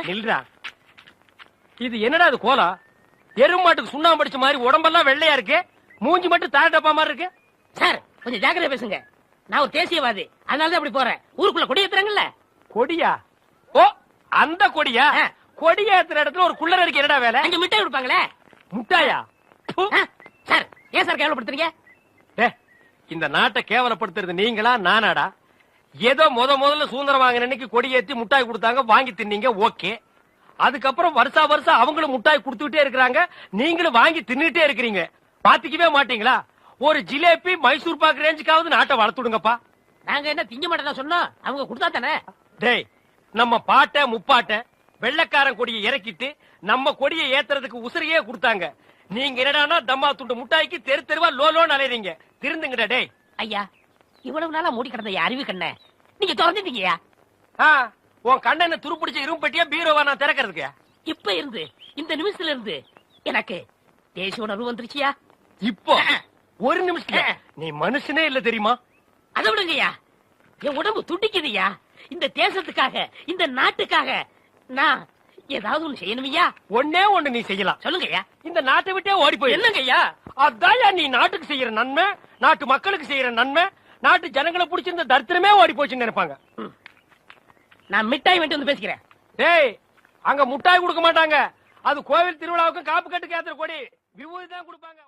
நில்றா. இது என்னடா அது கோலம்? எருமாட்டுக்கு சுண்ணாம்பு அடிச்ச மாதிரி உடம்பெல்லாம் வெள்ளையா இருக்கு, மூஞ்சி மட்டும் தாழ டப்பா மாதிரி இருக்கு. சார் கொஞ்சம் ஜாக்கிரதை பேசுங்க. நான் ஒரு தேசியவாதி, அதனாலதான் அப்படி போறேன். ஊருக்குள்ள கொடி ஏத்துறாங்கல்ல. கொடியா? ஓ அந்த கொடியா? கொடி ஏத்துற இடத்துல ஒரு குள்ளர் இருக்கு, என்னடா வேலை? அங்க மிட்டாய் கொடுப்பாங்களே. முட்டாயா? சார் ஏன் சார் கேவலப்படுத்துறீங்க? இந்த நாட்டை கேவலப்படுத்துறது நீங்களா நானாடா? ஏதோ முதல்ல சுதந்திரம் வாங்கின அன்னைக்கு கொடி ஏத்தி முட்டாய் கொடுத்தாங்க, வாங்கி தின்னீங்க, ஓகே. அதுக்கப்புறம் வருஷம் அவங்களும் முட்டாய் கொடுத்துட்டே இருக்கிறாங்க, நீங்களும் வாங்கி தின்னுட்டே இருக்கிறீங்க. பாத்துக்கவே மாட்டீங்களா? ஒரு ஜிலேபி மைசூர் பாக்கு ரேஞ்சுக்காவது நாட்டை வளர்த்துடுங்கப்பா. நாங்க என்ன திங்க மாட்டேன் சொன்னோம், அவங்க கொடுத்தா தானே. டேய், நம்ம பாட்ட முப்பாட்ட வெள்ளக்காரன் கொடியை இறக்கிட்டு நம்ம கொடியை ஏத்துறதுக்கு உசிரியே கொடுத்தாங்க. நீங்க என்னடானா தம்மா துண்டு முட்டாய்க்கு தெரு தெருவா லோலோன்னு அலையறீங்க. திருந்துங்கடா டேய். ஐயா, இவ்வளவு நாளா மூடி கிடந்த அறிவு கண்ண நீங்க திறந்துட்டீங்கயா. உன் கண்ணனை துருப்பிடிச்ச இரும்பு பெட்டியா பீரோவா நான் திறக்கிறதுக்கு? இப்ப இருந்து இந்த நிமிஷத்துல இருந்து எனக்கு தேசிய உணர்வு வந்துருச்சியா. இப்போ ஒரு நிமிஷத்துல நீ மனுஷனே இல்ல தெரியுமா? அதை விடுங்கய்யா, என் உடம்பு துடிக்குதுயா. இந்த தேசத்துக்காக, இந்த நாட்டுக்காக நான் ஏதாவது ஒண்ணு செய்யணுமையா. ஒன்னே ஒண்ணு நீ செய்யலாம். சொல்லுங்கய்யா. இந்த நாட்டை விட்டே ஓடி போய். என்னங்கய்யா? அதான் நீ நாட்டுக்கு செய்யற நன்மை, நாட்டு மக்களுக்கு செய்யற நன்மை. நாட்டு ஜனங்களை பிடிச்சிருந்த தரித்திரமே ஓடி போச்சுன்னு நினைப்பாங்க. நான் மிட்டாய் வேண்டி வந்து பேசிக்கிறேன். டேய், அங்க முட்டாய் கொடுக்க மாட்டாங்க. அது கோவில் திருவிழாவுக்கு காப்பு கட்டுக்கு ஏத்துற கொடி, விபூதி தான் கொடுப்பாங்க.